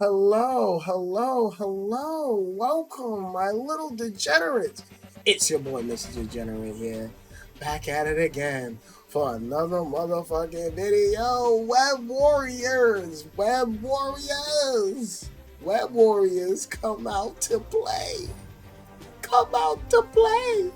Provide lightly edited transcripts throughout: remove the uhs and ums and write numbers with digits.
Hello, hello, hello. Welcome, my little degenerates. It's your boy, Mr. Degenerate here. Back at it again for another motherfucking video. Web Warriors! Web Warriors! Web Warriors, come out to play. Come out to play.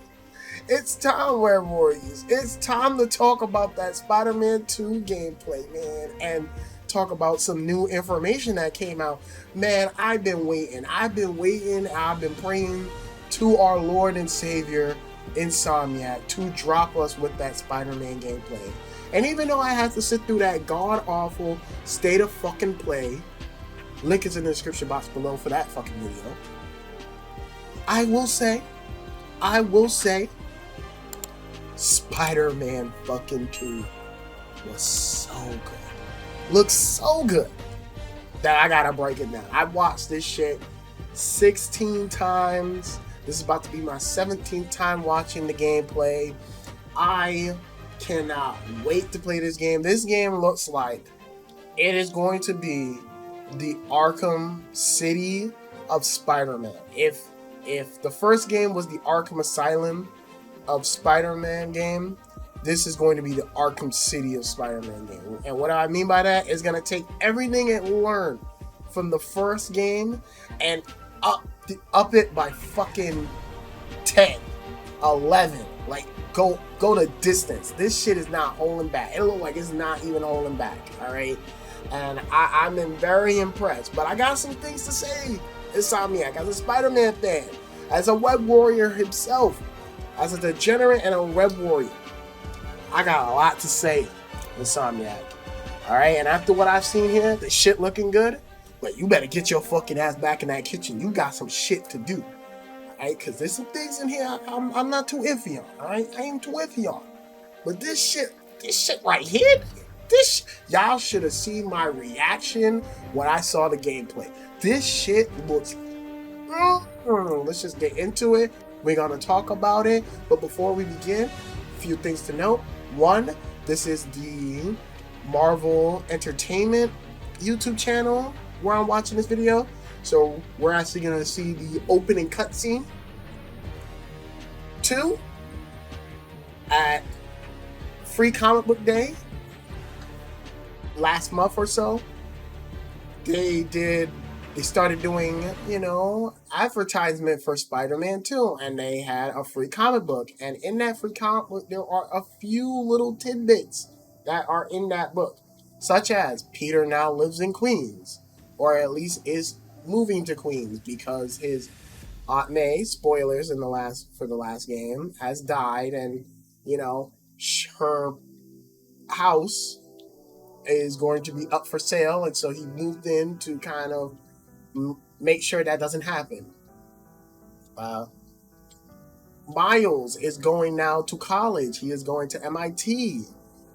It's time, Web Warriors. It's time to talk about that Spider-Man 2 gameplay, man. And talk about some new information that came out. Man, I've been waiting. I've been praying to our Lord and Savior, Insomniac, to drop us with that Spider-Man gameplay. And even though I have to sit through that god-awful state of fucking play, link is in the description box below for that fucking video. I will say, Spider-Man fucking 2 was so good. Looks so good that I gotta break it down. I watched this shit 16 times. This is about to be my 17th time watching the gameplay. I cannot wait to play this game. This game looks like it is going to be the Arkham City of Spider-Man. If the first game was the Arkham Asylum of Spider-Man game, this is going to be the Arkham City of Spider-Man game. And what I mean by that is going to take everything it learned from the first game and up it by fucking 10, 11. Like, go the distance. This shit is not holding back. It looks like it's not even holding back, all right? And I'm very impressed. But I got some things to say, Insomniac, as a Spider-Man fan, as a web warrior himself, as a degenerate and a web warrior. I got a lot to say, Insomniac. Alright, and after what I've seen here, the shit looking good, but you better get your fucking ass back in that kitchen. You got some shit to do. Alright, because there's some things in here I'm not too iffy on. Alright, I ain't too iffy on. But this shit right here, y'all should have seen my reaction when I saw the gameplay. This shit looks... Let's just get into it. We're going to talk about it. But before we begin, a few things to note. One, this is the Marvel Entertainment YouTube channel where I'm watching this video. So we're actually going to see the opening cutscene. Two, at Free Comic Book Day last month or so, they started doing, advertisement for Spider-Man 2, and they had a free comic book. And in that free comic book, there are a few little tidbits that are in that book, such as Peter now lives in Queens, or at least is moving to Queens because his Aunt May, spoilers for the last game, has died, and, her house is going to be up for sale, and so he moved in to kind of make sure that doesn't happen. Miles is going now to college. He is going to MIT.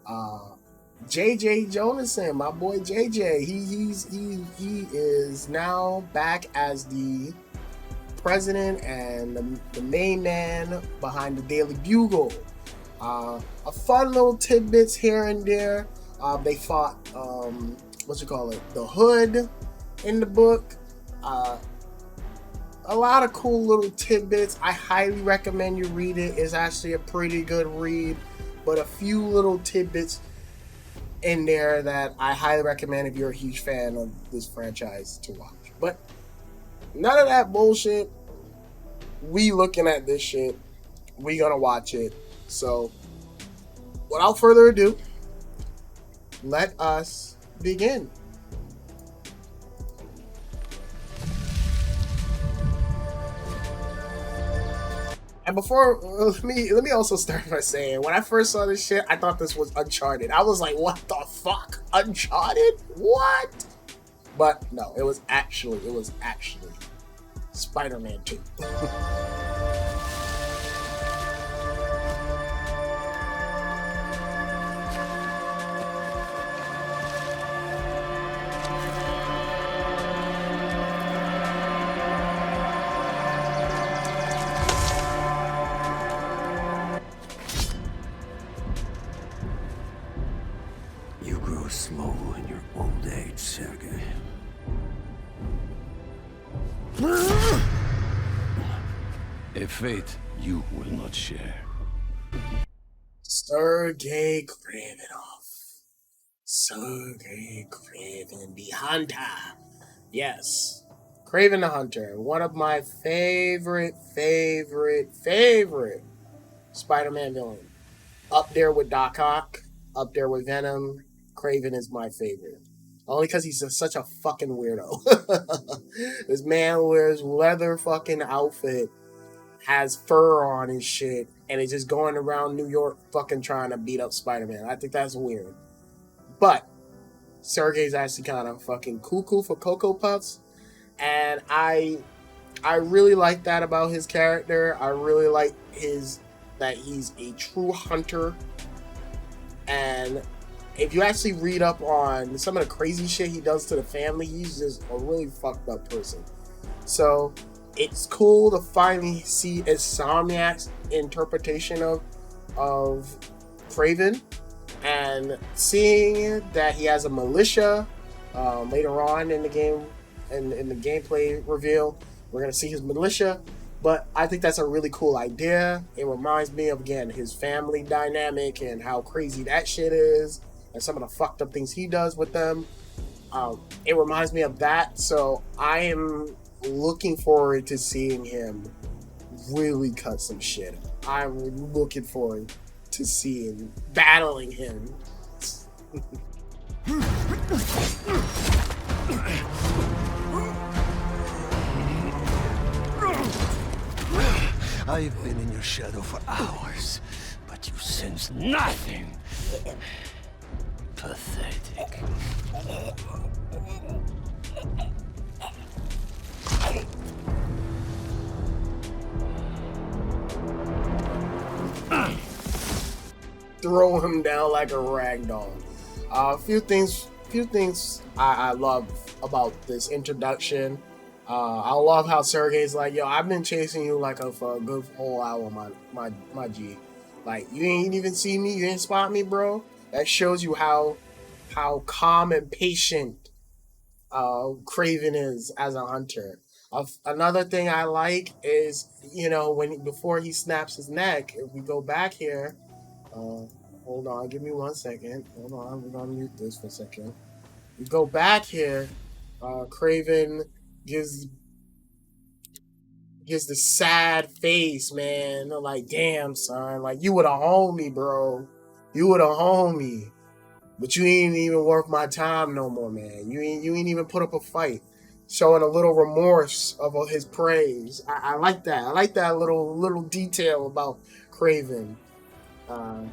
JJ Jonason, my boy JJ, he is now back as the president and the main man behind the Daily Bugle. A fun little tidbits here and there. They fought the Hood in the book. A lot of cool little tidbits. I highly recommend you read it. It's actually a pretty good read, but a few little tidbits in there that I highly recommend if you're a huge fan of this franchise to watch. But none of that bullshit. We looking at this shit. We gonna watch it. So without further ado, let us begin. And before, let me also start by saying, when I first saw this shit, I thought this was Uncharted. I was like, what the fuck? Uncharted? What? But no, it was actually Spider-Man 2. You grow slow in your old age, Sergey. A fate you will not share. Sergey Kravinoff. Sergey Kraven the Hunter. Yes. Kraven the Hunter. One of my favorite Spider-Man villain. Up there with Doc Ock. Up there with Venom. Kraven is my favorite. Only because he's such a fucking weirdo. This man wears leather fucking outfit, has fur on and shit, and is just going around New York fucking trying to beat up Spider-Man. I think that's weird. But Sergey's actually kind of fucking cuckoo for Cocoa Puffs, and I really like that about his character. I really like that he's a true hunter, and if you actually read up on some of the crazy shit he does to the family, he's just a really fucked up person. So it's cool to finally see Insomniac's interpretation of Kraven, and seeing that he has a militia later on in the game, in the gameplay reveal, we're gonna see his militia. But I think that's a really cool idea. It reminds me of, again, his family dynamic and how crazy that shit is, and some of the fucked up things he does with them. It reminds me of that, so I am looking forward to seeing him really cut some shit up. I'm looking forward to seeing, battling him. I've been in your shadow for hours, but you sense nothing. Pathetic. Throw him down like a rag doll. A few things I love about this introduction. I love how Sergey's like, yo, I've been chasing you like for a good whole hour, my G. Like, you ain't even see me, you ain't spot me, bro. That shows you how calm and patient Kraven is as a hunter. Another thing I like is, before he snaps his neck, if we go back here, hold on, give me 1 second. Hold on, we're gonna mute this for a second. We go back here, Kraven gives the sad face, man. They're like, damn, son, like, you would have honed me, bro. You would have honed me. But you ain't even worth my time no more, man. You ain't even put up a fight. Showing a little remorse of his praise. I like that. I like that little detail about Kraven.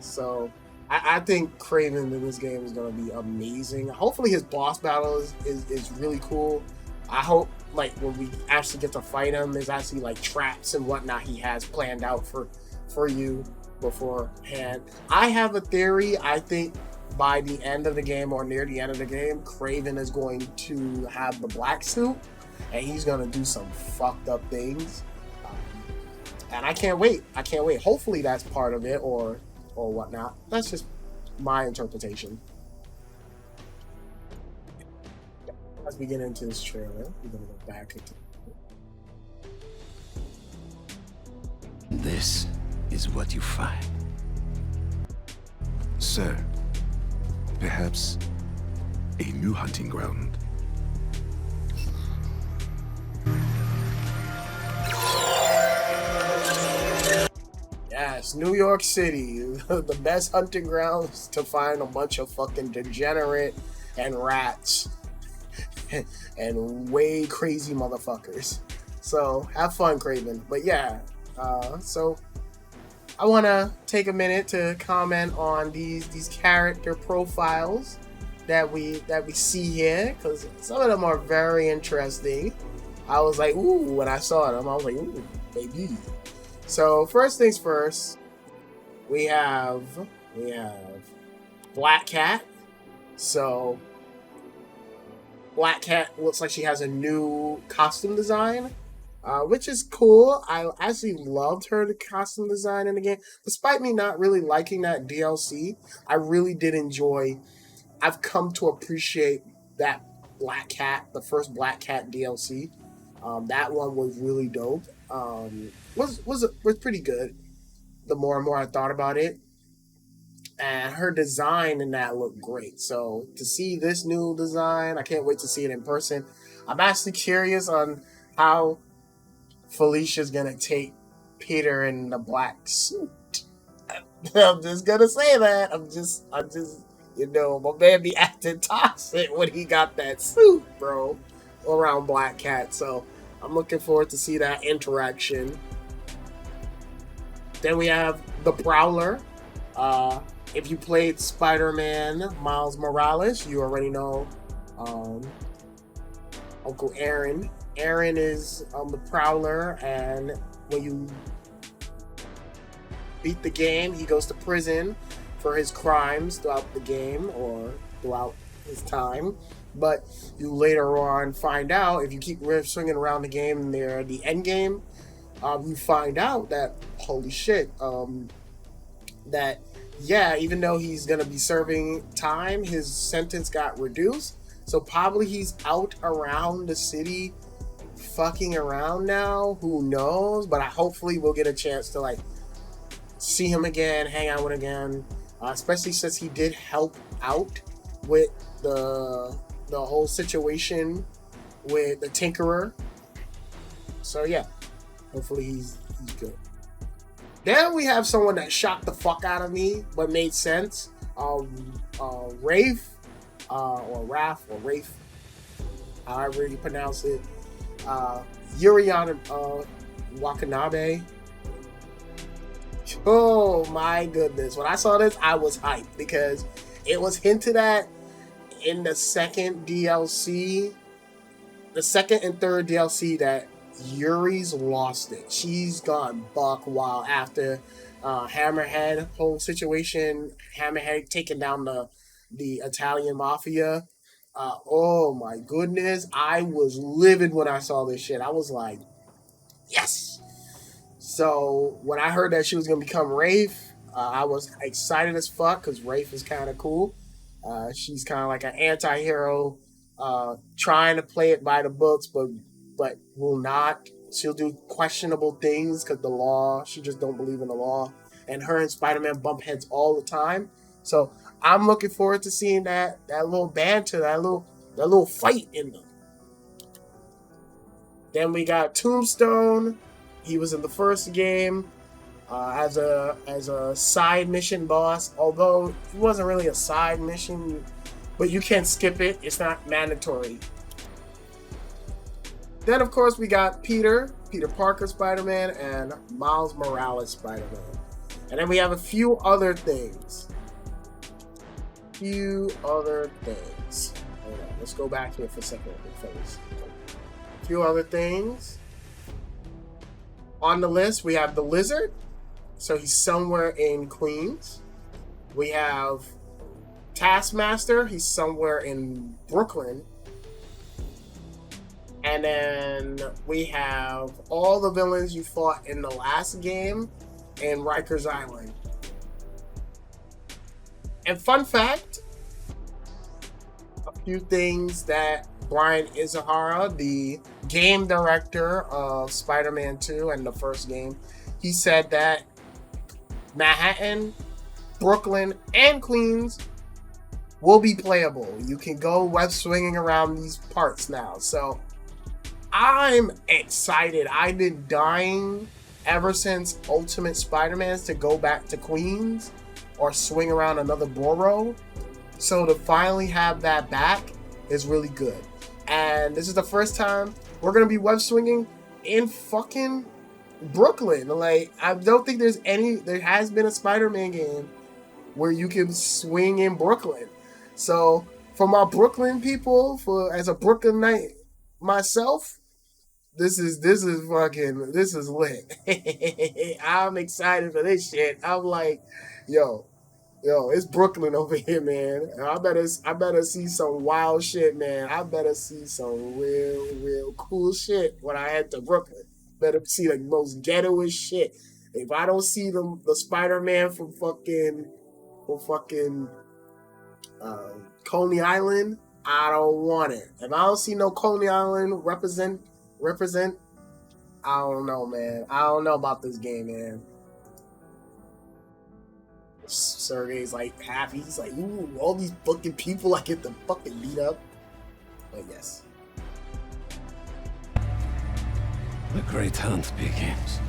So I think Kraven in this game is gonna be amazing. Hopefully his boss battle is really cool. I hope, like, when we actually get to fight him, there's actually like traps and whatnot he has planned out for you beforehand. I have a theory. I think by the end of the game, or near the end of the game, Kraven is going to have the black suit, and he's gonna do some fucked up things. And I can't wait. Hopefully that's part of it, or whatnot. That's just my interpretation. As we get into this trailer, we're gonna go back into. This is what you find. Sir, perhaps a new hunting ground. Yes, New York City, the best hunting grounds to find a bunch of fucking degenerate and rats and way crazy motherfuckers. So have fun, Kraven. But yeah, so I want to take a minute to comment on these character profiles that we see here, because some of them are very interesting. I was like, ooh, when I saw them, I was like, ooh, baby. So first things first, we have Black Cat. So Black Cat looks like she has a new costume design, which is cool. I actually loved her costume design in the game. Despite me not really liking that DLC, I really did enjoy. I've come to appreciate that Black Cat, the first Black Cat DLC. That one was really dope. Was pretty good. The more and more I thought about it, and her design in that looked great. So to see this new design, I can't wait to see it in person. I'm actually curious on how Felicia's gonna take Peter in the black suit. I'm just gonna say that. I'm just, my man be acting toxic when he got that suit, bro, around Black Cat. So I'm looking forward to see that interaction. Then we have the Prowler. If you played Spider-Man Miles Morales, you already know um, Uncle Aaron. Aaron is the Prowler, and when you beat the game, he goes to prison for his crimes throughout the game or throughout his time. But you later on find out, if you keep swinging around the game near the end game, you find out that, holy shit, that yeah, even though he's gonna be serving time, his sentence got reduced. So probably he's out around the city fucking around now. Who knows? But hopefully we'll get a chance to like see him again, hang out with him again. Especially since he did help out with the whole situation with the Tinkerer. So yeah, hopefully he's good. Then we have someone that shocked the fuck out of me, but made sense. Rafe, or Raph, or Rafe, however you pronounce it. Yuriana Watanabe. Oh my goodness. When I saw this, I was hyped because it was hinted at in the second DLC, the second and third DLC, that Yuri's lost it. She's gone buck wild after Hammerhead whole situation. Hammerhead taking down the Italian mafia. Oh my goodness, I was livid when I saw this shit. I was like, yes. So when I heard that she was gonna become Rafe, I was excited as fuck because Rafe is kind of cool. She's kind of like an anti-hero, trying to play it by the books, but will not. She'll do questionable things because the law. She just don't believe in the law. And her and Spider-Man bump heads all the time. So I'm looking forward to seeing that little banter, that little fight in them. Then we got Tombstone. He was in the first game as a side mission boss. Although it wasn't really a side mission, but you can skip it. It's not mandatory. Then of course we got Peter Parker Spider-Man, and Miles Morales Spider-Man. And then we have a few other things. Hold on, let's go back here for a second. A few other things. On the list, we have the Lizard. So he's somewhere in Queens. We have Taskmaster. He's somewhere in Brooklyn. And then we have all the villains you fought in the last game in Rikers Island. And fun fact, a few things that Brian Izuhara, the game director of Spider-Man 2 and the first game, he said that Manhattan, Brooklyn, and Queens will be playable. You can go web swinging around these parts now. So I'm excited. I've been dying ever since Ultimate Spider-Man's to go back to Queens or swing around another borough. So to finally have that back is really good. And this is the first time we're going to be web swinging in fucking Brooklyn. Like, I don't think there has been a Spider-Man game where you can swing in Brooklyn. So for my Brooklyn people, as a Brooklynite myself, this is lit. I'm excited for this shit. I'm like, yo, it's Brooklyn over here, man. I better see some wild shit, man. I better see some real cool shit when I head to Brooklyn. Better see the most ghettoish shit. If I don't see the Spider-Man from fucking Coney Island, I don't want it. If I don't see no Coney Island represent. I don't know, man. I don't know about this game, man. Sergey's like happy. He's like, ooh, all these fucking people I get to fucking beat up. But yes. The great hunt begins.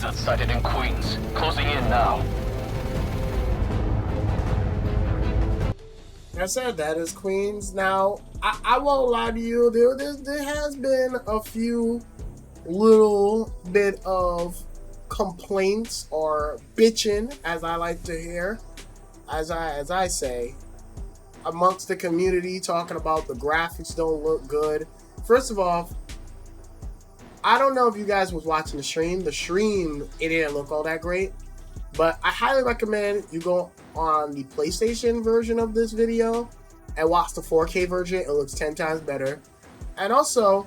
Lizard sighted in Queens. Closing in now. I said that is Queens. Now, I won't lie to you. There has been a few little bit of complaints or bitching, as I like to hear, as I say, amongst the community, talking about the graphics don't look good. First of all, I don't know if you guys was watching the stream. The stream, it didn't look all that great. But I highly recommend you go on the PlayStation version of this video and watch the 4K version. It looks 10 times better. And also,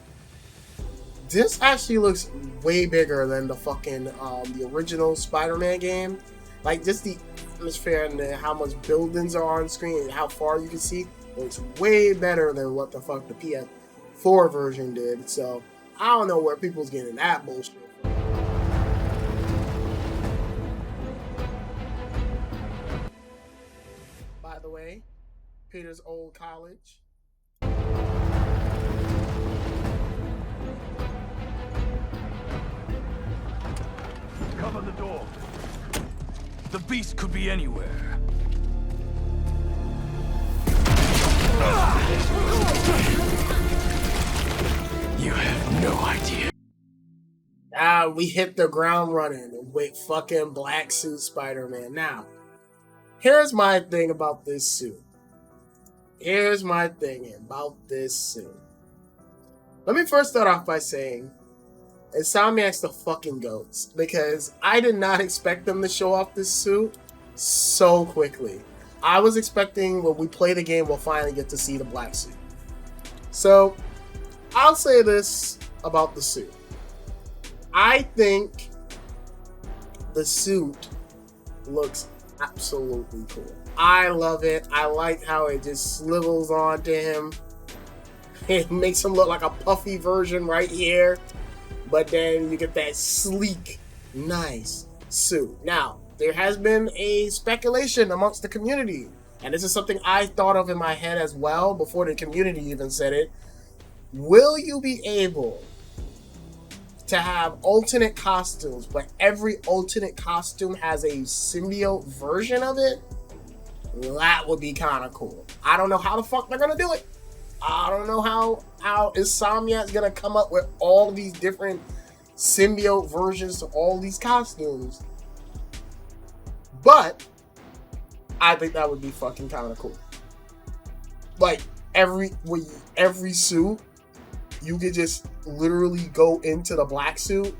this actually looks way bigger than the fucking the original Spider-Man game. Like, just the atmosphere and how much buildings are on screen and how far you can see. It's way better than what the fuck the PS4 version did. So, I don't know where people's getting that bullshit from. By the way, Peter's old college. Cover the door. The beast could be anywhere. You have no idea. We hit the ground running with fucking black suit Spider-Man. Now, here's my thing about this suit. Let me first start off by saying, Insomniac's the fucking goats, because I did not expect them to show off this suit so quickly. I was expecting when we play the game, we'll finally get to see the black suit. So, I'll say this about the suit. I think the suit looks absolutely cool. I love it. I like how it just swivels onto him. It makes him look like a puffy version right here. But then you get that sleek, nice suit. Now, there has been a speculation amongst the community. And this is something I thought of in my head as well before the community even said it. Will you be able to have alternate costumes, but every alternate costume has a symbiote version of it? That would be kind of cool. I don't know how the fuck they're gonna do it. I don't know how Insomniac's gonna come up with all these different symbiote versions of all these costumes. But I think that would be fucking kind of cool. Like every suit, you could just literally go into the black suit.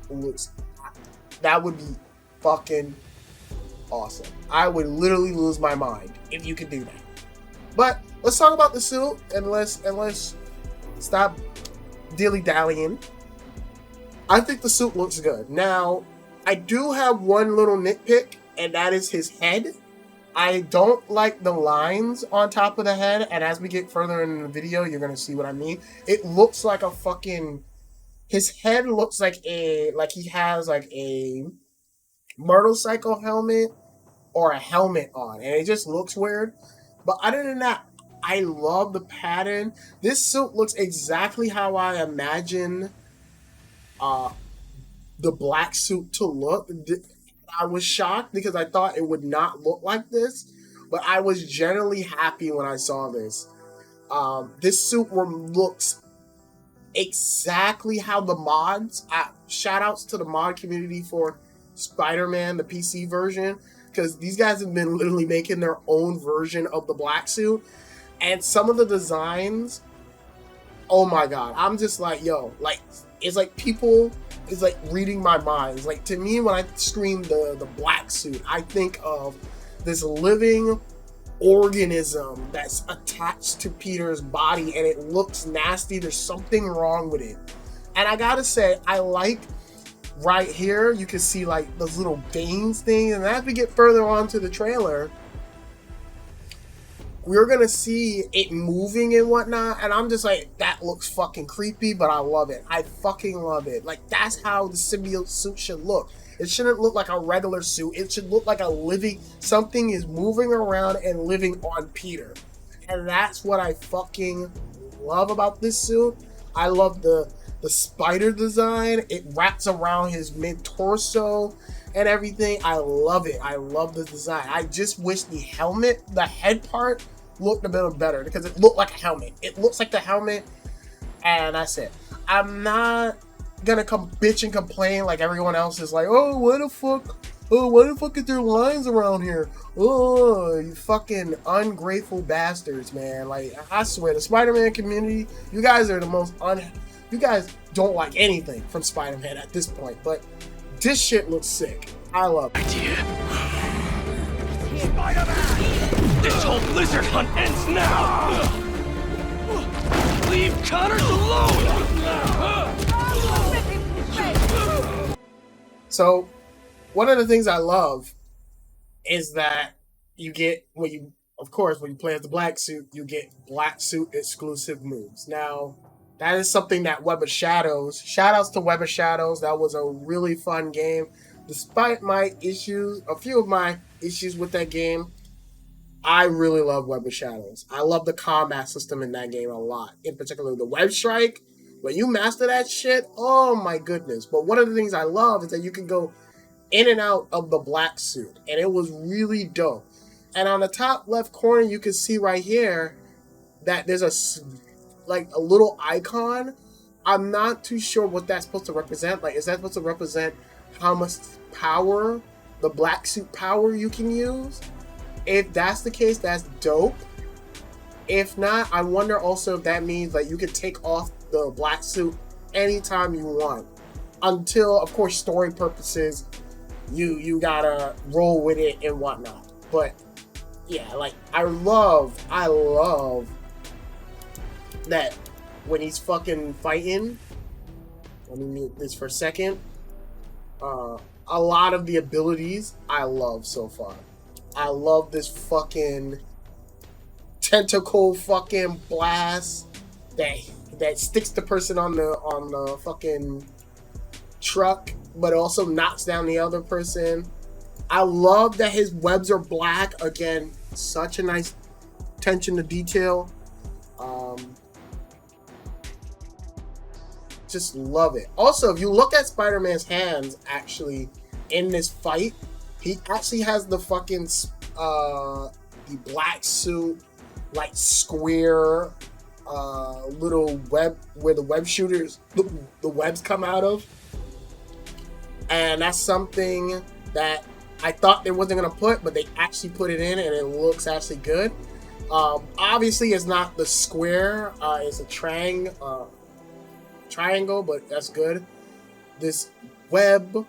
That would be fucking awesome. I would literally lose my mind if you could do that. But let's talk about the suit and let's stop dilly-dallying. I think the suit looks good. Now, I do have one little nitpick, and that is his head. I don't like the lines on top of the head, and as we get further in the video, you're gonna see what I mean. It looks like a fucking... His head looks like he has like a motorcycle helmet or a helmet on, and it just looks weird. But other than that, I love the pattern. This suit looks exactly how I imagine the black suit to look. I was shocked because I thought it would not look like this, but I was generally happy when I saw this. This suit looks exactly how the mods, shout outs to the mod community for Spider-Man, the PC version, because these guys have been literally making their own version of the black suit, and some of the designs, oh my god, I'm just like, yo, like, it's like people, it's like reading my mind. It's like, to me, when I scream the black suit, I think of this living organism that's attached to Peter's body, and it looks nasty. There's something wrong with it. And I gotta say, I like right here, you can see like those little veins thing, and as we get further on to the trailer, we're gonna see it moving and whatnot, and I'm just like, that looks fucking creepy, but I love it. I fucking love it. Like, that's how the symbiote suit should look. It shouldn't look like a regular suit. It should look like a living, something is moving around and living on Peter. And that's what I fucking love about this suit. I love the spider design. It wraps around his mid-torso and everything. I love it. I love the design. I just wish the helmet, the head part, looked a bit better, because it looked like a helmet. It looks like the helmet, and that's it. I'm not gonna come bitch and complain like everyone else is like, oh, what the fuck? Oh, why the fuck is there lines around here? Oh, you fucking ungrateful bastards, man. Like, I swear, the Spider-Man community, you guys are the most you guys don't like anything from Spider-Man at this point, but this shit looks sick. I love it. Spider-Man! This whole lizard hunt ends now! Leave Connors alone! So, one of the things I love is that you get, when you play as the black suit, you get black suit exclusive moves. Now, that is something that Web of Shadows, shout outs to Web of Shadows, that was a really fun game. Despite my issues, a few of my issues with that game, I really love Web of Shadows. I love the combat system in that game a lot. In particular, the Web Strike. When you master that shit, oh my goodness. But one of the things I love is that you can go in and out of the black suit. And it was really dope. And on the top left corner, you can see right here that there's a little icon. I'm not too sure what that's supposed to represent. Like, is that supposed to represent how much power, the black suit power you can use? If that's the case, that's dope. If not, I wonder also if that means like you can take off the black suit anytime you want. Until, of course, story purposes, you gotta roll with it and whatnot. But yeah, like I love that when he's fucking fighting. Let me mute this for a second. A lot of the abilities I love so far. I love this fucking tentacle fucking blast that sticks the person on the fucking truck, but also knocks down the other person. I love that his webs are black. Again, such a nice attention to detail. Just love it. Also, if you look at Spider-Man's hands, actually, in this fight, he actually has the fucking the black suit, like square little web where the web shooters, the webs come out of. And that's something that I thought they wasn't gonna put, but they actually put it in, and it looks actually good. Obviously, it's not the square; it's a triangle, but that's good. This web,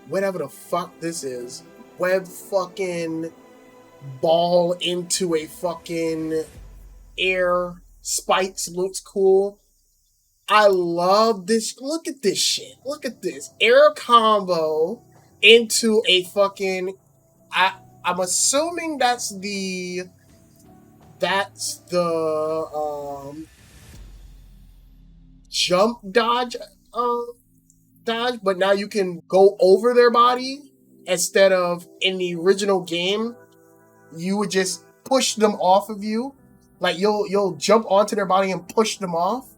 whatever the fuck this is, web fucking ball into a fucking air spikes looks cool. I love this. Look at this shit. Look at this air combo into a fucking. I'm assuming that's the jump dodge, but now you can go over their body instead of in the original game. You would just push them off of you, like you'll jump onto their body and push them off,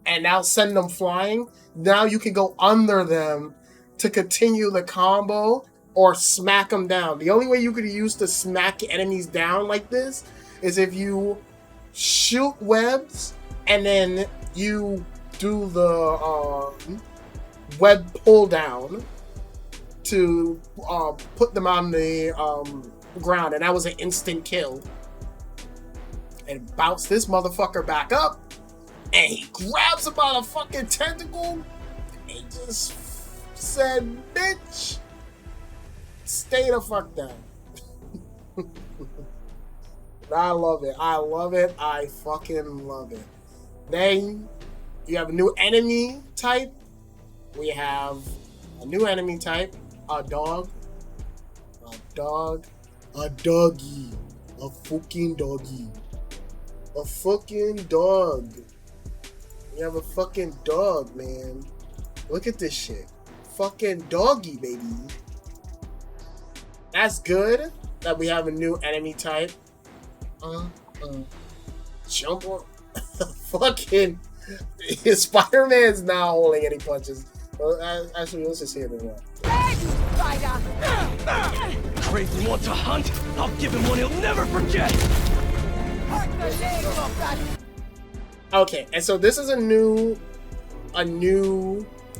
and now send them flying. Now you can go under them to continue the combo or smack them down. The only way you could use to smack enemies down like this is if you shoot webs and then you do the web pull down to put them on the ground, and that was an instant kill. And bounce this motherfucker back up, and he grabs him by the fucking tentacle and just said, bitch, stay the fuck down. I love it. I love it. I fucking love it. Then you have a new enemy type. We have a new enemy type. A dog. A dog. A doggy. A fucking doggy. A fucking dog. We have a fucking dog, man. Look at this shit. Fucking doggy, baby. That's good that we have a new enemy type. Jump on. Fucking. Spider-Man's not holding any punches. Well, actually, let's just hear it now. Kraven wants a hunt? I'll give him one he'll never forget! Okay, and so this is a new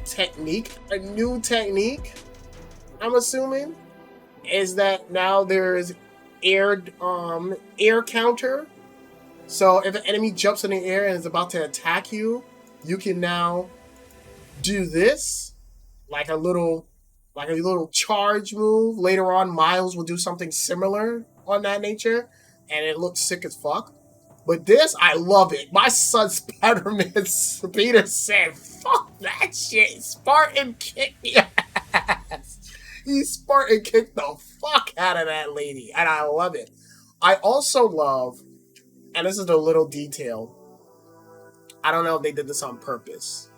technique. A new technique, I'm assuming, is that now there's air counter. So if an enemy jumps in the air and is about to attack you, you can now do this, like a little charge move. Later on, Miles will do something similar on that nature, and it looks sick as fuck. But this, I love it. My son Spider-Man Peter said, fuck that shit. Spartan kicked your ass. He Spartan kicked the fuck out of that lady, and I love it. I also love, and this is a little detail, I don't know if they did this on purpose,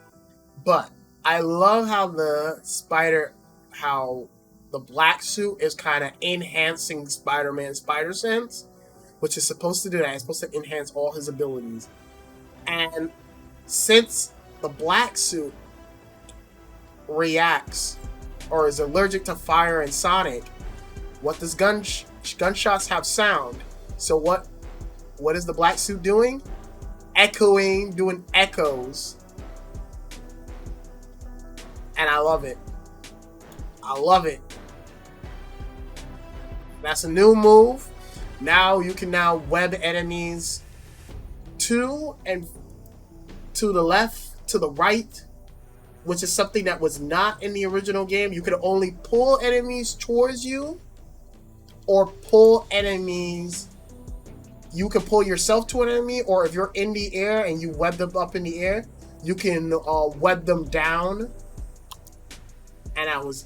but I love how the black suit is kind of enhancing Spider-Man's spider sense, which is supposed to do that. It's supposed to enhance all his abilities. And since the black suit reacts or is allergic to fire and sonic, what does gunshots have sound? So what is the black suit doing? Echoing, doing echoes. And I love it. I love it. That's a new move. Now you can web enemies to the left, to the right, which is something that was not in the original game. You could only pull enemies towards you or pull enemies. You can pull yourself to an enemy, or if you're in the air and you web them up in the air, you can web them down. And that was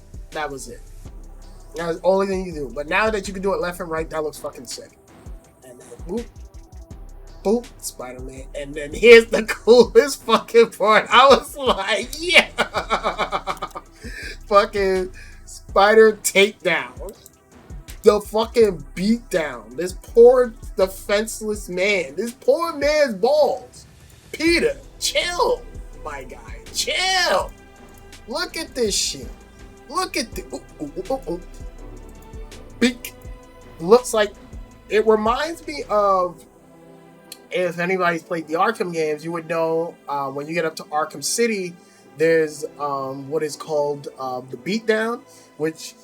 it. That was the only thing you do. But now that you can do it left and right, that looks fucking sick. And then boop, boop, Spider-Man. And then here's the coolest fucking part. I was like, yeah! Fucking Spider takedown. The fucking beatdown. This poor defenseless man. This poor man's balls. Peter, chill, my guy. Chill. Look at this shit. Look at the beak. Looks like it reminds me of, if anybody's played the Arkham games, you would know when you get up to Arkham City, there's what is called the beatdown, which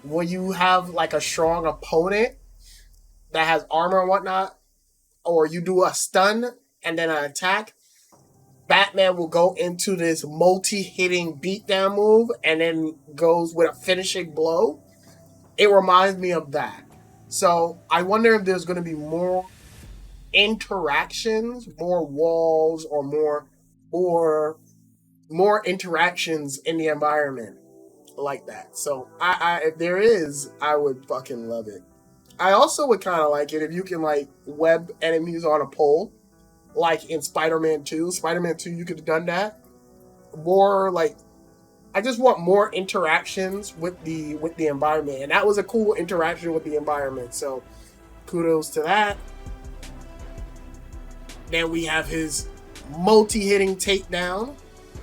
when you have like a strong opponent that has armor and whatnot, or you do a stun and then an attack, Batman will go into this multi-hitting beatdown move and then goes with a finishing blow. It reminds me of that. So I wonder if there's going to be more interactions, more walls, or more interactions in the environment like that. So if there is, I would fucking love it. I also would kind of like it if you can like web enemies on a pole, like in Spider-Man 2. Spider-Man 2, you could have done that. More like, I just want more interactions with the environment, and that was a cool interaction with the environment. So kudos to that. Then we have his multi-hitting takedown,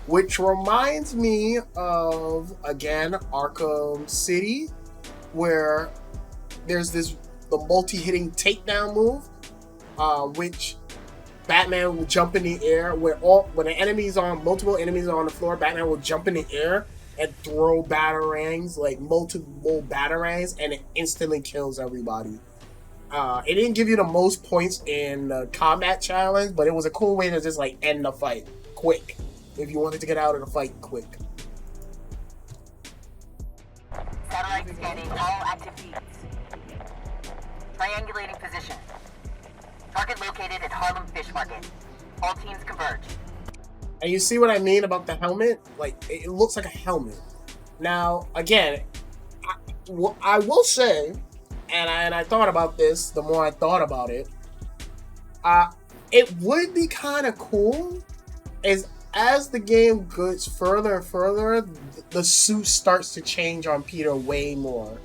which reminds me of, again, Arkham City, where there's the multi-hitting takedown move, which Batman will jump in the air, when multiple enemies are on the floor, Batman will jump in the air and throw batarangs, like multiple batarangs, and it instantly kills everybody. It didn't give you the most points in the combat challenge, but it was a cool way to just like end the fight quick. If you wanted to get out of the fight quick. Satellite scanning all active feeds. Triangulating position. located at Harlem Fish Market. All teams converge. And you see what I mean about the helmet? Like, it looks like a helmet. Now, again, I will say, and I thought about this the more I thought about it, it would be kind of cool as the game goes further and further, the suit starts to change on Peter way more.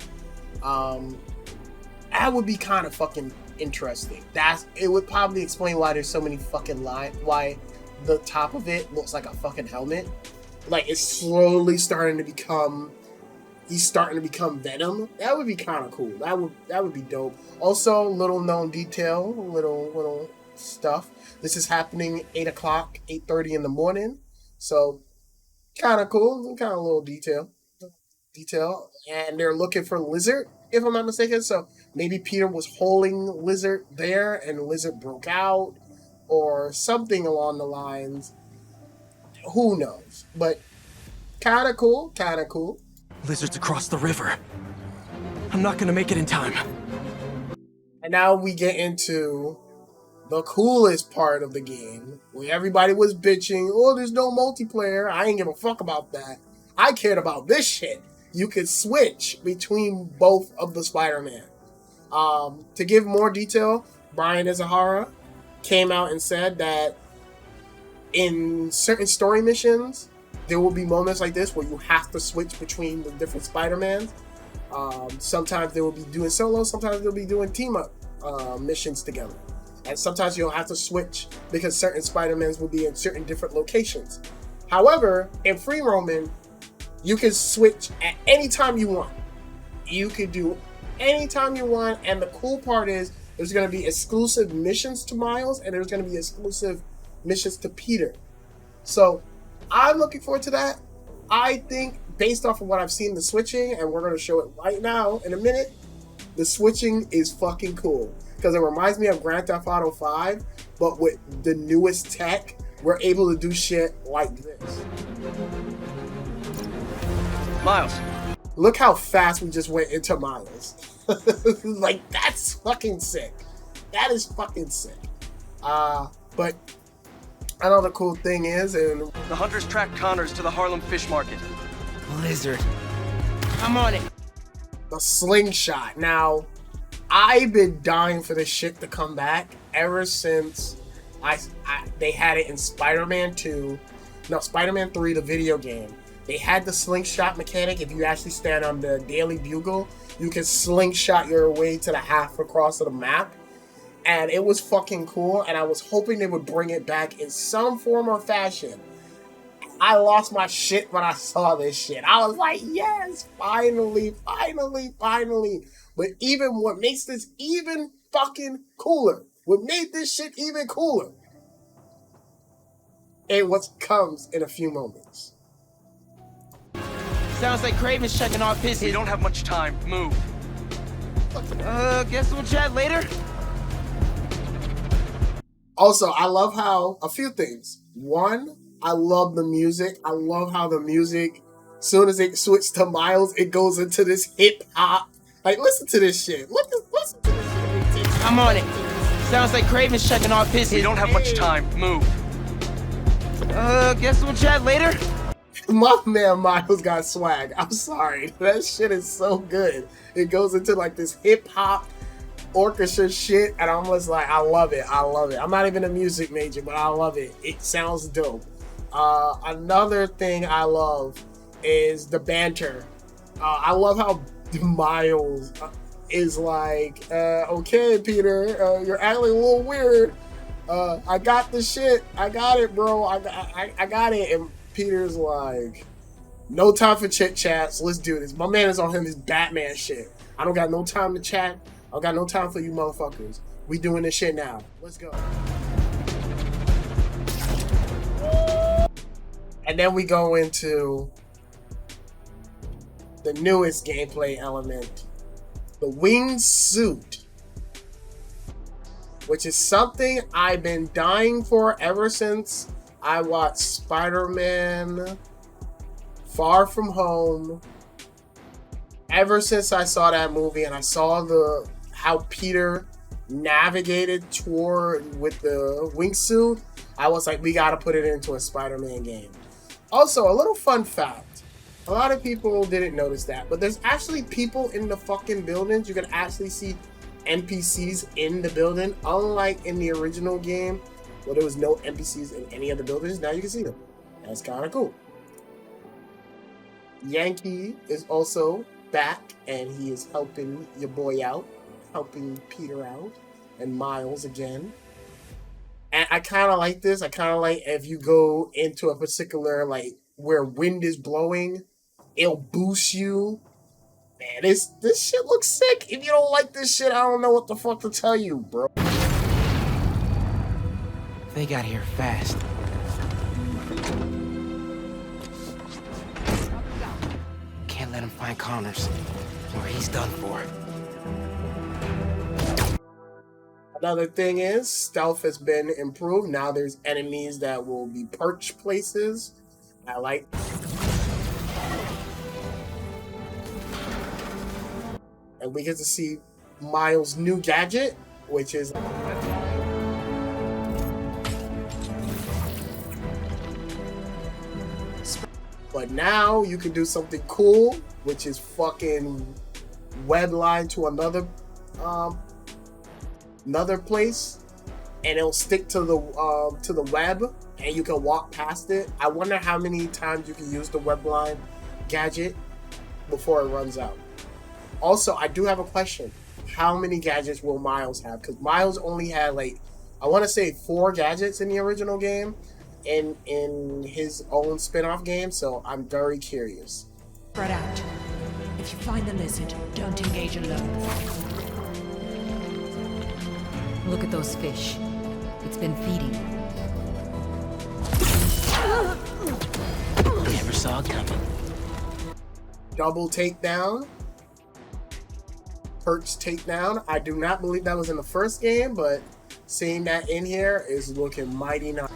That would be kind of fucking interesting. It would probably explain why there's so many fucking lines, why the top of it looks like a fucking helmet. Like, it's slowly starting to become, he's starting to become Venom. That would be kind of cool. That would be dope. Also, little known detail, little stuff. This is happening 8 o'clock, 8:30 in the morning. So, kind of cool. Kind of little detail. And they're looking for Lizard, if I'm not mistaken. So, maybe Peter was holding Lizard there and Lizard broke out or something along the lines. Who knows? But kind of cool. Lizard's across the river. I'm not gonna make it in time. And now we get into the coolest part of the game, where everybody was bitching, oh, there's no multiplayer. I ain't give a fuck about that. I cared about this shit. You could switch between both of the Spider-Man. To give more detail, Brian Izahara came out and said that in certain story missions, there will be moments like this where you have to switch between the different Spider-Mans. Sometimes they will be doing solo, sometimes they'll be doing team-up missions together. And sometimes you'll have to switch because certain Spider-Mans will be in certain different locations. However, in free roaming, you can switch at any time you want. You could do anytime you want, and the cool part is there's going to be exclusive missions to Miles, and there's going to be exclusive missions to Peter. So I'm looking forward to that. I think, based off of what I've seen, the switching, and we're going to show it right now in a minute, the switching is fucking cool. Because it reminds me of Grand Theft Auto 5, but with the newest tech, we're able to do shit like this. Miles. Look how fast we just went into Miles. Like, that's fucking sick. That is fucking sick. But another cool thing is, and The hunters tracked Connors to the Harlem Fish Market. Lizard. I'm on it. the slingshot. Now, I've been dying for this shit to come back ever since they had it in Spider-Man 2. No, Spider-Man 3, the video game. They had the slingshot mechanic. If you actually stand on the Daily Bugle, you can slingshot your way to the half across of the map. And it was fucking cool, and I was hoping they would bring it back in some form or fashion. I lost my shit when I saw this shit. I was like, yes, finally. But even what makes this even fucking cooler, what made this shit even cooler, and what comes in a few moments. Sounds like Kraven's checking off his. We don't have much time. Move. Guess we'll chat later. Also, I love how, a few things. One, I love the music. I love how the music, as soon as it switched to Miles, it goes into this hip hop. Like, listen to this shit. Listen to this shit. I'm on it. Sounds like Kraven's checking off his. We don't have much time. Move. Guess we'll chat later. My man Miles got swag. I'm sorry. That shit is so good. It goes into like this hip hop orchestra shit, and I'm just like, I love it. I'm not even a music major, but I love it. It sounds dope. Another thing I love is the banter. I love how Miles is like, okay, Peter, you're acting a little weird. I got the shit. I got it, bro. I got it. And Peter's like, no time for chit chats. Let's do this. My man is on his Batman shit. I don't got no time to chat. I don't got no time for you motherfuckers. We doing this shit now. Let's go. And then we go into the newest gameplay element, the wingsuit, which is something I've been dying for ever since I watched Spider-Man Far From Home. Ever since I saw that movie and I saw how Peter navigated toward with the wingsuit, I was like, we gotta put it into a Spider-Man game. Also, a little fun fact. A lot of people didn't notice that, but there's actually people in the fucking buildings. You can actually see NPCs in the building, unlike in the original game where there was no NPCs in any of the buildings. Now you can see them. That's kind of cool. Yankee is also back, and he is helping your boy out, helping Peter out, and Miles again. And I kind of like this. I kind of like if you go into a particular, like, where wind is blowing, it'll boost you. Man, this shit looks sick. If you don't like this shit, I don't know what the fuck to tell you, bro. They got here fast. Can't let him find Connors, or he's done for. Another thing is, stealth has been improved. Now there's enemies that will be perch places. I like. And we get to see Miles' new gadget, which is but now you can do something cool, which is fucking web line to another place, and it'll stick to the web, and you can walk past it. I wonder how many times you can use the web line gadget before it runs out. Also, I do have a question. How many gadgets will Miles have? Because Miles only had, like, I want to say 4 gadgets in the original game, in his own spin-off game, so I'm very curious. Spread out. If you find the lizard, don't engage alone. Look at those fish. It's been feeding. Never saw it coming. Double takedown. Perch takedown. I do not believe that was in the first game, but seeing that in here is looking mighty nice.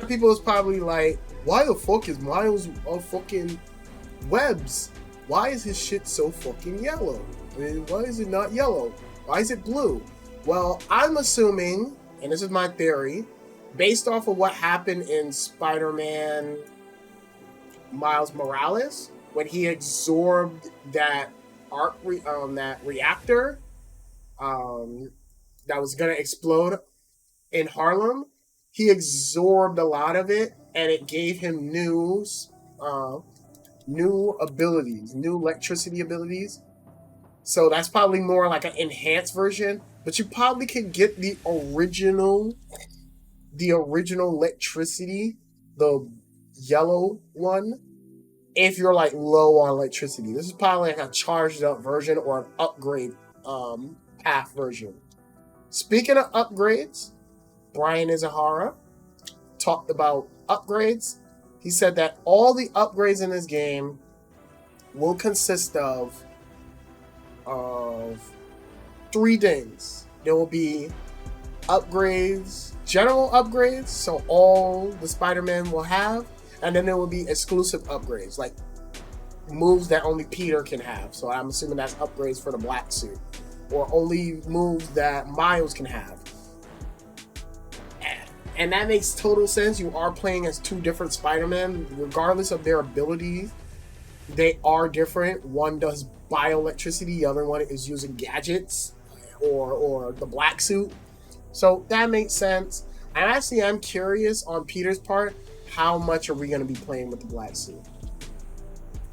People is probably like, why the fuck is Miles on fucking webs? Why is his shit so fucking yellow? I mean, why is it not yellow? Why is it blue? Well, I'm assuming, and this is my theory, based off of what happened in Spider-Man Miles Morales, when he absorbed that that reactor that was gonna explode in Harlem. He absorbed a lot of it, and it gave him new abilities, new electricity abilities. So that's probably more like an enhanced version, but you probably could get the original electricity, the yellow one, if you're like low on electricity. This is probably like a charged up version or an upgrade path version. Speaking of upgrades, Brian Izahara talked about upgrades. He said that all the upgrades in this game will consist of 3 things. There will be upgrades, general upgrades, so all the Spider-Man will have, and then there will be exclusive upgrades, like moves that only Peter can have. So I'm assuming that's upgrades for the black suit, or only moves that Miles can have. And that makes total sense. You are playing as 2 different Spider-Men. Regardless of their abilities, they are different. One does bioelectricity, the other one is using gadgets or the black suit. So that makes sense. And actually, I'm curious on Peter's part, how much are we going to be playing with the black suit?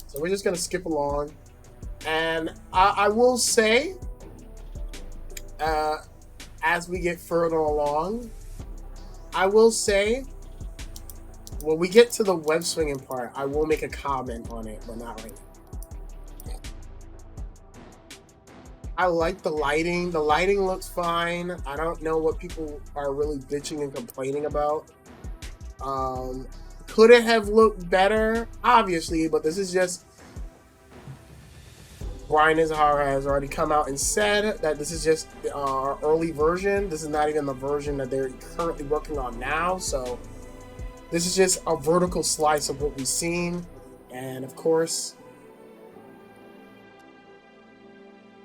So we're just going to skip along. And I will say, as we get further along, I will say, when we get to the web swinging part, I will make a comment on it, but not right now. I like the lighting. The lighting looks fine. I don't know what people are really bitching and complaining about. Could it have looked better? Obviously, but this is just... Brian Izahara has already come out and said that this is just our early version. This is not even the version that they're currently working on now. So This is just a vertical slice of what we've seen. And of course,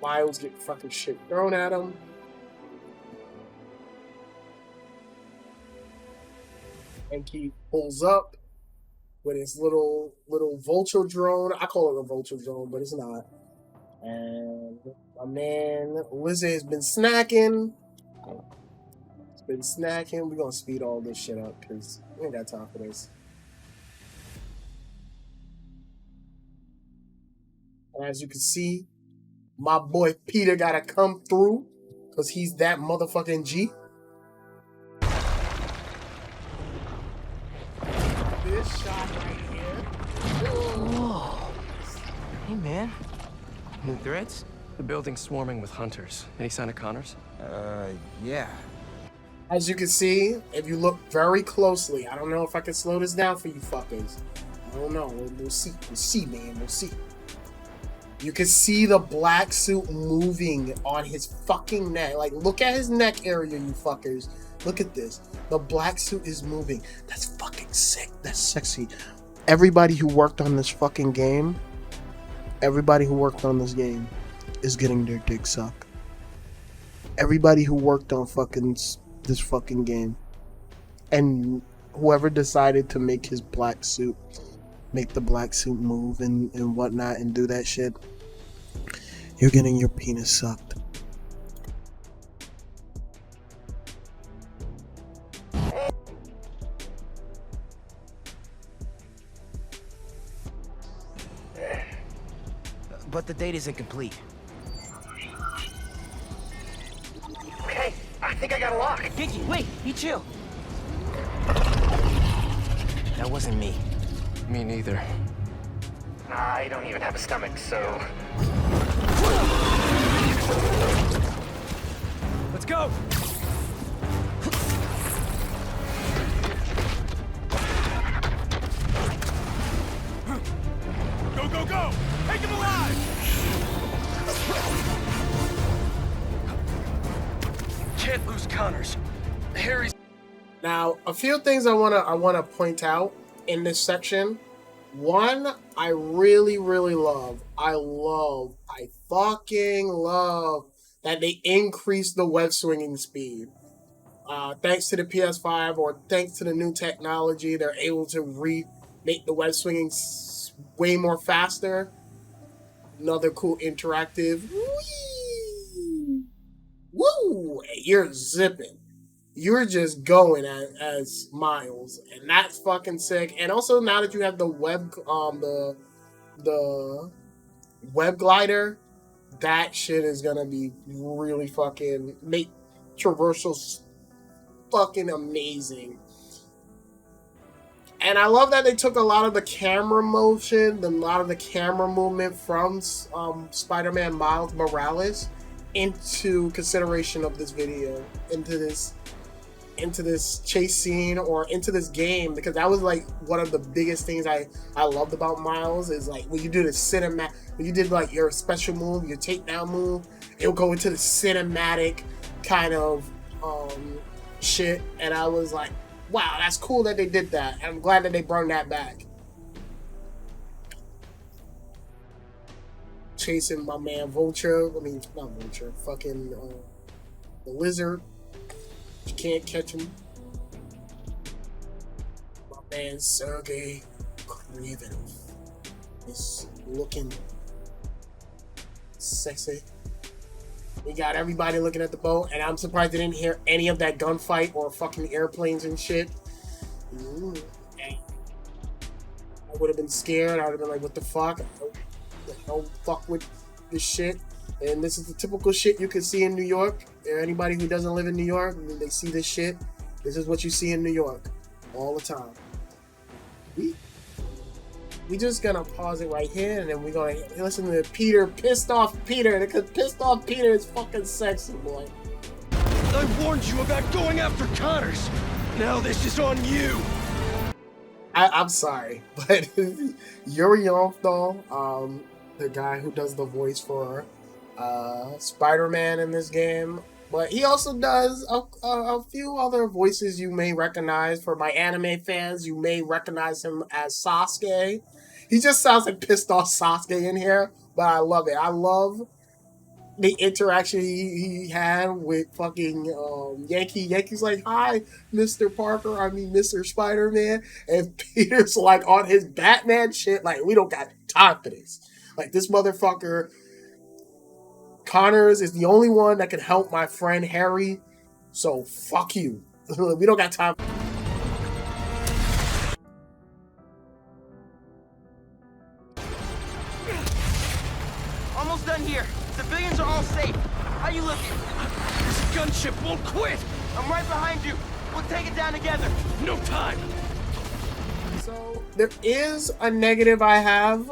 Miles get fucking shit thrown at him. And he pulls up with his little vulture drone. I call it a vulture drone, but it's not. And my man Lizzie has been snacking. He's been snacking. We're gonna speed all this shit up because we ain't got time for this. And as you can see, my boy Peter gotta come through because he's that motherfucking G. This shot right here. Whoa. Hey, man. New threats? The building's swarming with hunters. Any sign of Connors? Yeah. As you can see, if you look very closely, I don't know if I can slow this down for you fuckers. I don't know. We'll see. We'll see, man. We'll see. You can see the black suit moving on his fucking neck. Like, look at his neck area, you fuckers. Look at this. The black suit is moving. That's fucking sick. That's sexy. Everybody who worked on this fucking game, is getting their dick sucked. Everybody who worked on this fucking game, and whoever decided to make his black suit, make the black suit move and whatnot and do that shit, you're getting your penis sucked. But the date isn't complete. Okay, I think I got a lock. Giggy, wait, be chill. That wasn't me. Me neither. I don't even have a stomach, so... Let's go! Go, go, go! Take him alive! Can't lose Connors. Harry's... Now, a few things I wanna point out in this section. One, I really love. I fucking love that they increased the web swinging speed. Thanks to the PS5 or thanks to the new technology, they're able to make the web swinging way more faster. Another cool interactive. Whee! Woo! You're zipping. You're just going as Miles, and that's fucking sick. And also now that you have the web glider, that shit is gonna be really fucking make traversals fucking amazing. And I love that they took a lot of the camera motion, a lot of the camera movement from Spider-Man Miles Morales into consideration of this video, into this chase scene or into this game, because that was like one of the biggest things I loved about Miles is like when you do the cinematic, when you did like your special move, your takedown move, it would go into the cinematic kind of shit, and I was like, wow, that's cool that they did that. And I'm glad that they brought that back. Chasing my man Vulture. I mean, not Vulture. Fucking the lizard. You can't catch him. My man Sergey Kraven is looking sexy. We got everybody looking at the boat, and I'm surprised they didn't hear any of that gunfight or fucking airplanes and shit. I would have been scared. I would have been like, what the fuck? Don't fuck with this shit. And this is the typical shit you can see in New York. Anybody who doesn't live in New York, they see this shit. This is what you see in New York all the time. We just gonna pause it right here, and then we're gonna listen to Peter, pissed off Peter, because pissed off Peter is fucking sexy, boy. I warned you about going after Connors. Now this is on you. I'm sorry, but Yuri Yonfdal, the guy who does the voice for Spider-Man in this game, But he also does a few other voices you may recognize. For my anime fans, you may recognize him as Sasuke. He just sounds like pissed off Sasuke in here, but I love it. I love the interaction he had with fucking Yankee. Yankee's like, "Hi, Mr. Parker. I mean, Mr. Spider-Man," and Peter's like on his Batman shit. Like, we don't got time for this. Like, this motherfucker. Connors is the only one that can help my friend Harry, so fuck you. We don't got time. Almost done here. Civilians are all safe. How you looking? This gunship won't quit! I'm right behind you. We'll take it down together. No time! So there is a negative I have.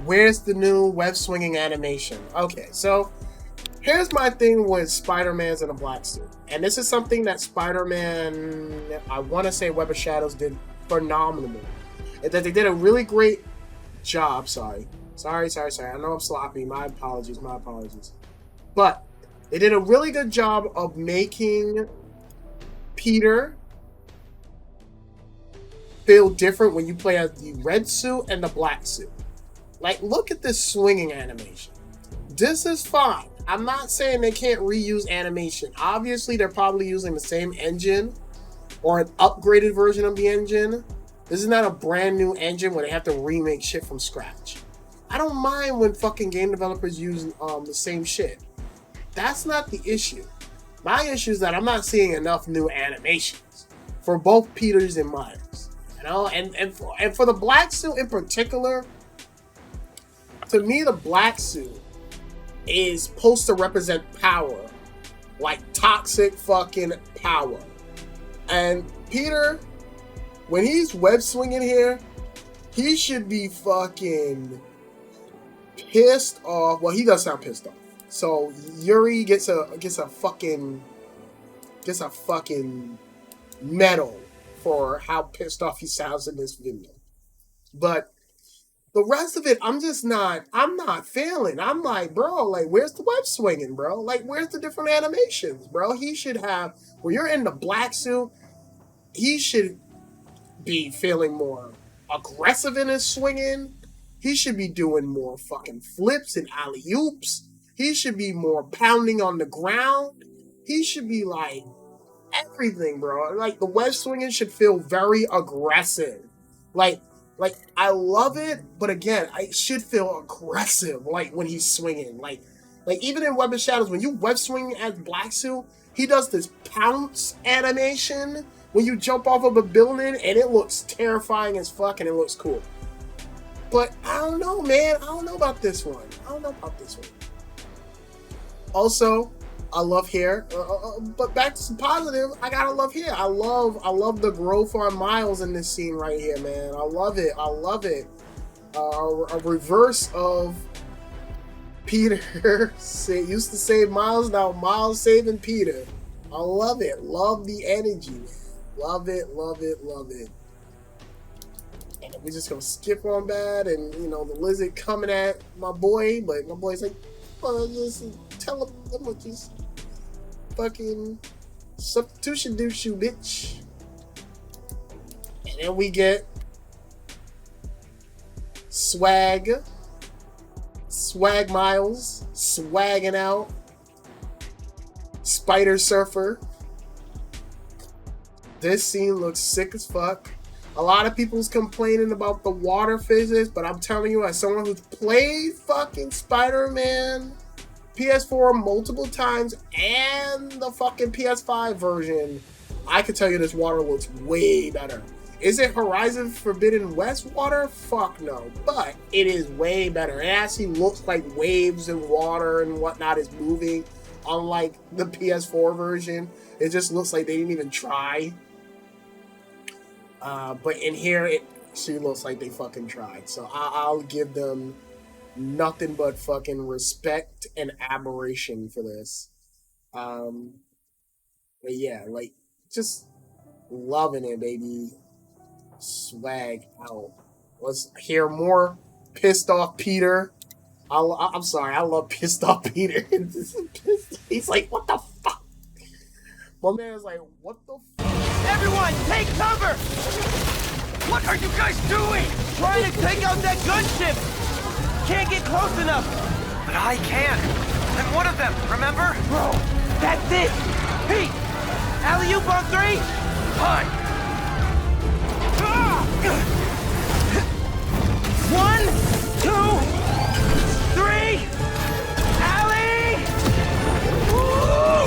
Where's the new web swinging animation? Okay, so here's my thing with Spider-Man's in a black suit. And this is something that Spider-Man, I want to say Web of Shadows did phenomenally. And that they did a really great job. Sorry. I know I'm sloppy. My apologies. But they did a really good job of making Peter feel different when you play as the red suit and the black suit. Like, look at this swinging animation. This is fine. I'm not saying they can't reuse animation. Obviously, they're probably using the same engine or an upgraded version of the engine. This is not a brand new engine where they have to remake shit from scratch. I don't mind when fucking game developers use the same shit. That's not the issue. My issue is that I'm not seeing enough new animations for both Peters and Miles. You know, and for the black suit in particular, to me, the black suit is supposed to represent power. Like toxic fucking power. And Peter, when he's web swinging here, he should be fucking pissed off. Well, he does sound pissed off. So Yuri gets a fucking medal for how pissed off he sounds in this video. But the rest of it, I'm not feeling. I'm like, bro, like, where's the web swinging, bro? Like, where's the different animations, bro? He should have, when you're in the black suit, he should be feeling more aggressive in his swinging. He should be doing more fucking flips and alley-oops. He should be more pounding on the ground. He should be like everything, bro. Like, the web swinging should feel very aggressive. Like, I love it, but again, I should feel aggressive, like, when he's swinging. Like even in Web of Shadows, when you web swing as Black Suit, he does this pounce animation when you jump off of a building, and it looks terrifying as fuck, and it looks cool. But I don't know, man. I don't know about this one. Also, I love hair, but back to some positive. I gotta love hair. I love the growth on Miles in this scene right here, man. I love it. A reverse of Peter used to save Miles. Now Miles saving Peter. I love it. Love the energy, man. Love it. And we're just gonna skip on that, and the lizard coming at my boy, but my boy's like, "Oh, just tell him I'm gonna just fucking substitution douche you, bitch." And then we get Swag Miles swagging out, Spider Surfer. This scene looks sick as fuck. A lot of people's complaining about the water physics, but I'm telling you, as someone who's played fucking Spider-Man PS4 multiple times and the fucking PS5 version, I can tell you this water looks way better. Is it Horizon Forbidden West water? Fuck no. But it is way better. It actually looks like waves and water and whatnot is moving, unlike the PS4 version. It just looks like they didn't even try. But in here, it she looks like they fucking tried. So I'll give them nothing but fucking respect and admiration for this. But yeah, like, just loving it, baby. Swag out. Let's hear more pissed off Peter. I'm sorry, I love pissed off Peter. He's like, what the fuck? My man's like, what the fuck? Everyone, take cover! What are you guys doing? Trying to take out that gunship! Can't get close enough! But I can! I'm one of them, remember? Bro, that's it! Pete! Alley-oop on 3? Fine! 1, 2, 3! Alley! Woo!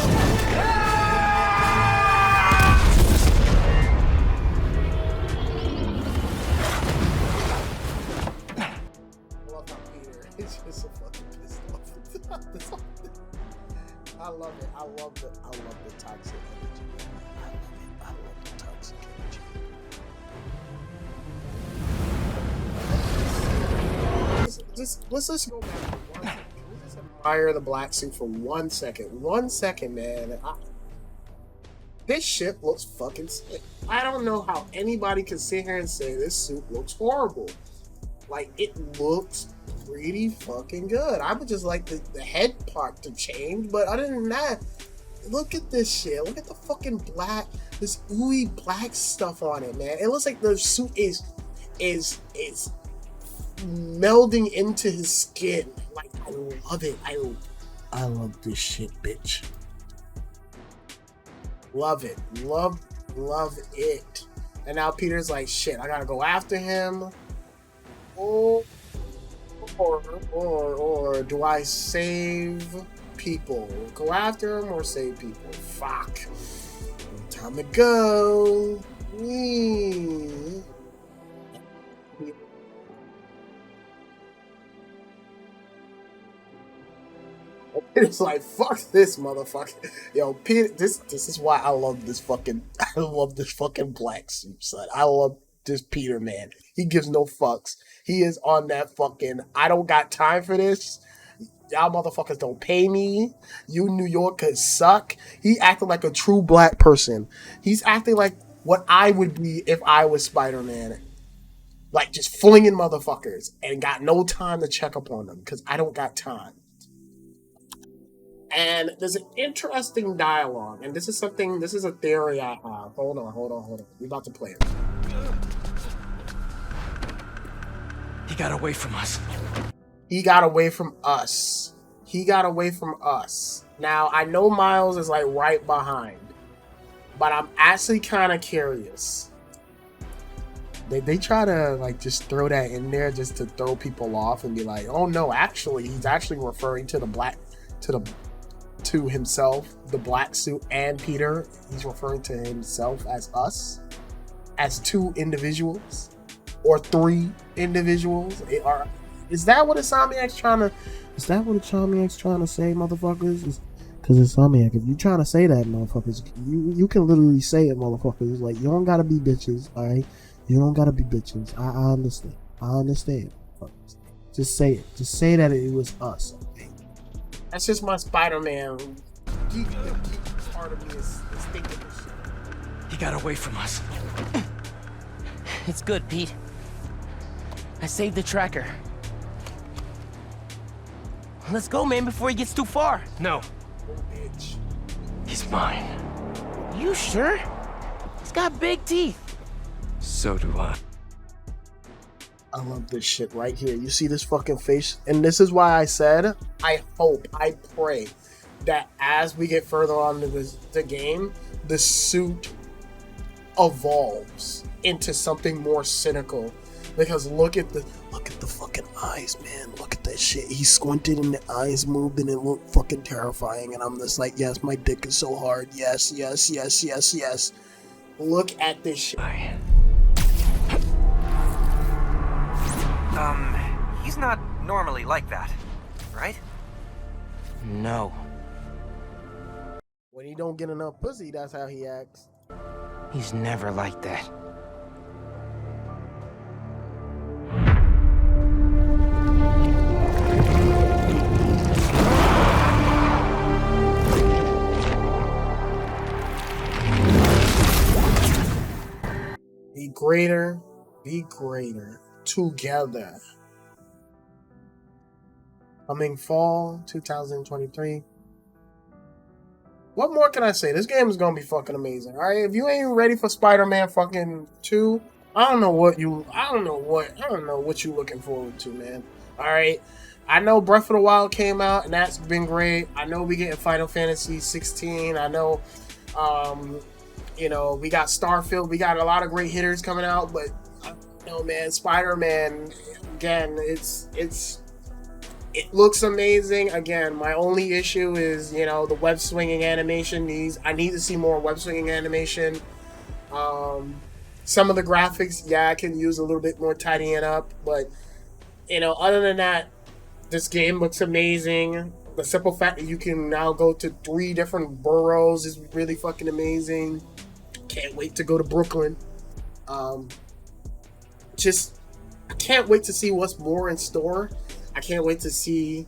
It's just so fucking pissed off. I love it. I love the toxic energy. I love the toxic energy. Let's just go back for 1 second. Can we just admire the black suit for 1 second? 1 second, man. This shit looks fucking sick. I don't know how anybody can sit here and say this suit looks horrible. Like, it looks pretty fucking good. I would just like the head part to change, but other than that, look at this shit. Look at the fucking black, this ooey black stuff on it, man. It looks like the suit is melding into his skin. Like, I love it. I love this shit, bitch. Love it. Love it. And now Peter's like, shit, I gotta go after him. Or do I save people? Go after him or save people? Fuck. Time to go. It's like, fuck this motherfucker. Yo, Peter, this is why I love this fucking black suit, son. I love this Peter, man. He gives no fucks. He is on that fucking, I don't got time for this. Y'all motherfuckers don't pay me. You New Yorkers suck. He acted like a true black person. He's acting like what I would be if I was Spider-Man. Like, just flinging motherfuckers and got no time to check up on them because I don't got time. And there's an interesting dialogue, and this is a theory I have. Hold on. We're about to play it. He got away from us. He got away from us. Now, I know Miles is like right behind, but I'm actually kind of curious. They try to like just throw that in there just to throw people off and be like, oh no, actually, he's actually referring to to himself, the black suit, and Peter. He's referring to himself as us, as 2 individuals. Or 3 individuals. Is that what Insomniac's trying to say, motherfuckers? Because Insomniac, if you trying to say that, motherfuckers, you can literally say it, motherfuckers. Like, you don't gotta be bitches, alright? You don't gotta be bitches. I understand. Motherfuckers. Just say it. Just say that it was us, okay? That's just my Spider-Man. Geek part of me is thinking this shit. He got away from us. It's good, Pete. I saved the tracker. Let's go, man, before he gets too far. No. Oh, bitch. He's mine. You sure? He's got big teeth. So do I. I love this shit right here. You see this fucking face? And this is why I said, I pray that as we get further on into the game, the suit evolves into something more cynical. Because look at the fucking eyes, man. Look at that shit. He squinted and the eyes moved and it looked fucking terrifying. And I'm just like, yes, my dick is so hard. Yes. Look at this shit. He's not normally like that, right? No. When he don't get enough pussy, that's how he acts. He's never like that. Be greater together. Coming fall 2023. What more can I say? This game is gonna be fucking amazing. All right, if you ain't ready for Spider-Man fucking 2, I don't know what you looking forward to, man. All right, I know Breath of the Wild came out and that's been great. I know we getting Final Fantasy 16. I know, you know, we got Starfield. We got a lot of great hitters coming out, but you know, man, Spider-Man again, it looks amazing. Again, my only issue is, you know, the web swinging animation I need to see more web swinging animation. Some of the graphics, yeah, I can use a little bit more tidying up, but you know, other than that, this game looks amazing. The simple fact that you can now go to 3 different boroughs is really fucking amazing. Can't wait to go to Brooklyn. I can't wait to see what's more in store. I can't wait to see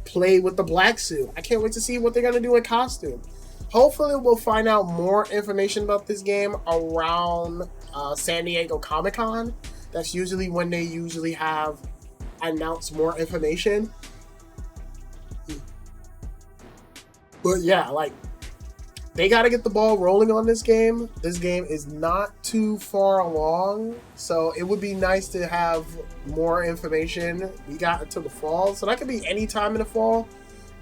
play with the black suit. I can't wait to see what they're gonna do in costume. Hopefully, we'll find out more information about this game around San Diego Comic-Con. That's usually when they usually have announced more information. But yeah, like, they got to get the ball rolling on this game. This game is not too far along, so it would be nice to have more information. We got until the fall, so that could be any time in the fall,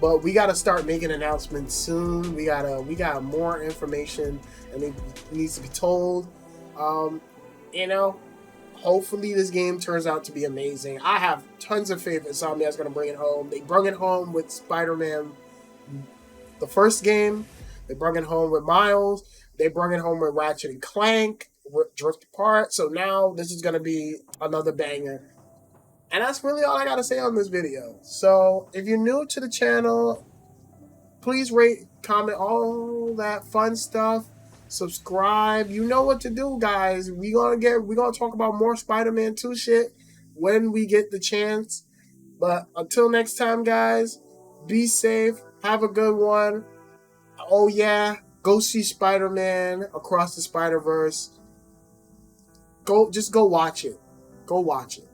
but we got to start making announcements soon. We got more information, and it needs to be told. You know, hopefully this game turns out to be amazing. I have tons of faith Insomniac's going to bring it home. They brought it home with Spider-Man, the first game. They brought it home with Miles. They brought it home with Ratchet and Clank, Drift Apart. So now this is going to be another banger. And that's really all I got to say on this video. So if you're new to the channel, please rate, comment, all that fun stuff. Subscribe. You know what to do, guys. We're gonna talk about more Spider-Man 2 shit when we get the chance. But until next time, guys, be safe. Have a good one. Oh yeah, go see Spider-Man Across the Spider-Verse. Just go watch it. Go watch it.